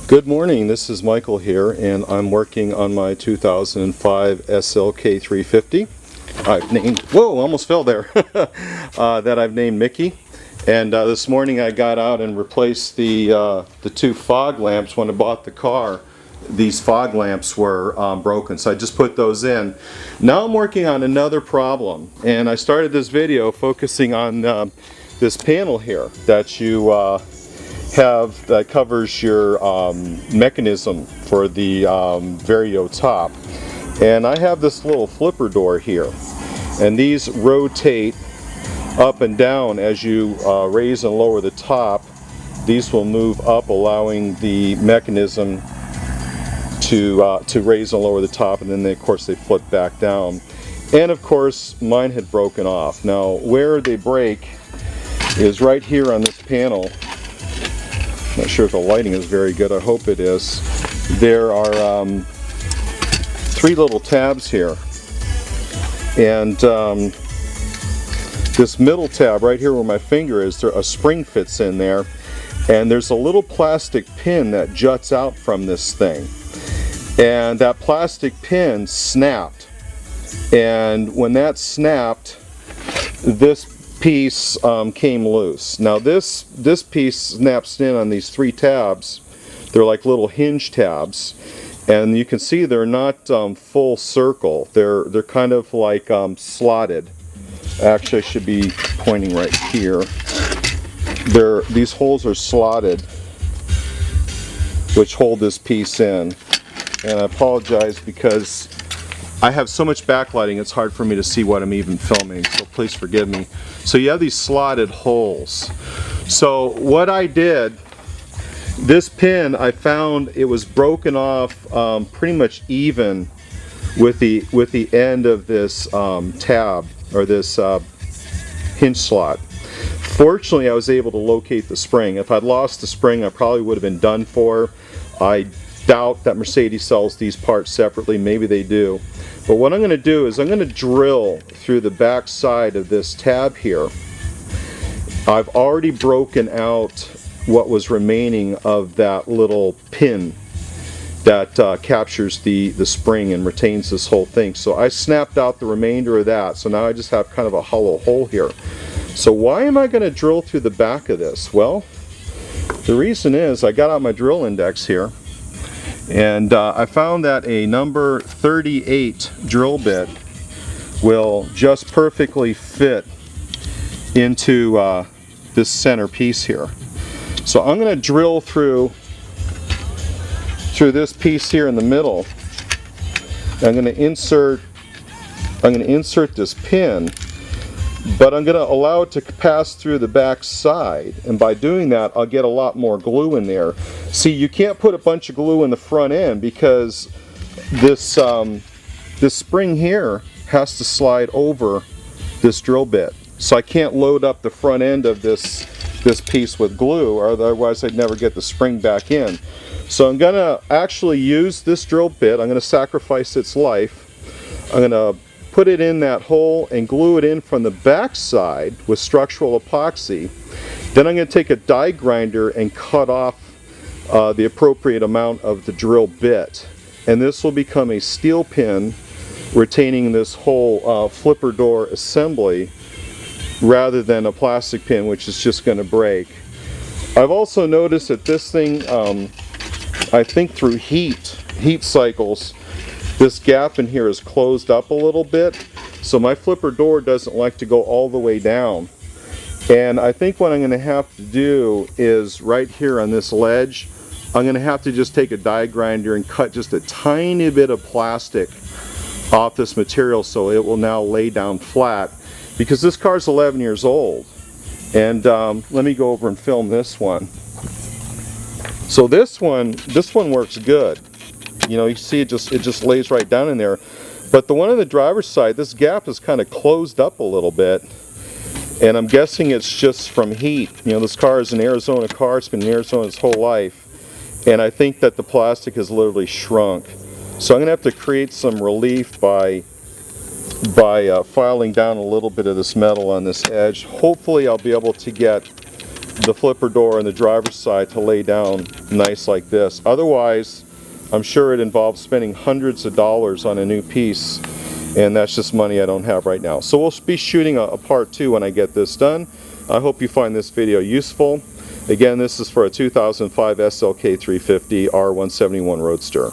Good morning, this is Michael here, and I'm working on my 2005 SLK 350. I've named, whoa, almost fell there, that I've named Mickey. And this morning I got out and replaced the two fog lamps. When I bought the car, these fog lamps were broken, so I just put those in. Now I'm working on another problem, and I started this video focusing on this panel here that you have that covers your mechanism for the Vario top. And I have this little flipper door here, and these rotate up and down as you raise and lower the top. These will move up, allowing the mechanism to raise and lower the top, and then of course they flip back down. And of course mine had broken off. Now where they break is right here on this panel. Not sure if the lighting is very good, I hope it is. There are three little tabs here, and this middle tab right here where my finger is, a spring fits in there, and there's a little plastic pin that juts out from this thing, and that plastic pin snapped, and when that snapped, this piece came loose. Now this piece snaps in on these three tabs. They're like little hinge tabs, and you can see they're not full circle. They're kind of like slotted. Actually, I should be pointing right here. These holes are slotted, which hold this piece in. And I apologize because I have so much backlighting, it's hard for me to see what I'm even filming, so please forgive me. So you have these slotted holes. So what I did, this pin, I found it was broken off pretty much even with the end of this tab, or this hinge slot. Fortunately, I was able to locate the spring. If I'd lost the spring, I probably would have been done for. I doubt that Mercedes sells these parts separately. Maybe they do. But what I'm going to do is I'm going to drill through the back side of this tab here. I've already broken out what was remaining of that little pin that captures the spring and retains this whole thing. So I snapped out the remainder of that. So now I just have kind of a hollow hole here. So why am I going to drill through the back of this? Well, the reason is I got out my drill index here, and I found that a number 38 drill bit will just perfectly fit into this center piece here. So I'm going to drill through this piece here in the middle. I'm going to insert this pin, but I'm going to allow it to pass through the back side, and by doing that I'll get a lot more glue in there. See, you can't put a bunch of glue in the front end because this spring here has to slide over this drill bit. So I can't load up the front end of this piece with glue, or otherwise I'd never get the spring back in. So I'm going to actually use this drill bit. I'm going to sacrifice its life. I'm going to put it in that hole and glue it in from the back side with structural epoxy. Then I'm going to take a die grinder and cut off the appropriate amount of the drill bit, and this will become a steel pin retaining this whole flipper door assembly rather than a plastic pin, which is just going to break. I've also noticed that this thing, I think through heat cycles, this gap in here is closed up a little bit, so my flipper door doesn't like to go all the way down. And I think what I'm going to have to do is right here on this ledge, I'm going to have to just take a die grinder and cut just a tiny bit of plastic off this material so it will now lay down flat, because this car is 11 years old. And let me go over and film this one. So this one works good. You know, you see it just lays right down in there. But the one on the driver's side, this gap is kind of closed up a little bit, and I'm guessing it's just from heat. You know, this car is an Arizona car. It's been in Arizona its whole life, and I think that the plastic has literally shrunk. So I'm going to have to create some relief by filing down a little bit of this metal on this edge. Hopefully I'll be able to get the flipper door on the driver's side to lay down nice like this. Otherwise, I'm sure it involves spending hundreds of dollars on a new piece, and that's just money I don't have right now. So we'll be shooting a part 2 when I get this done. I hope you find this video useful. Again, this is for a 2005 SLK 350 R171 Roadster.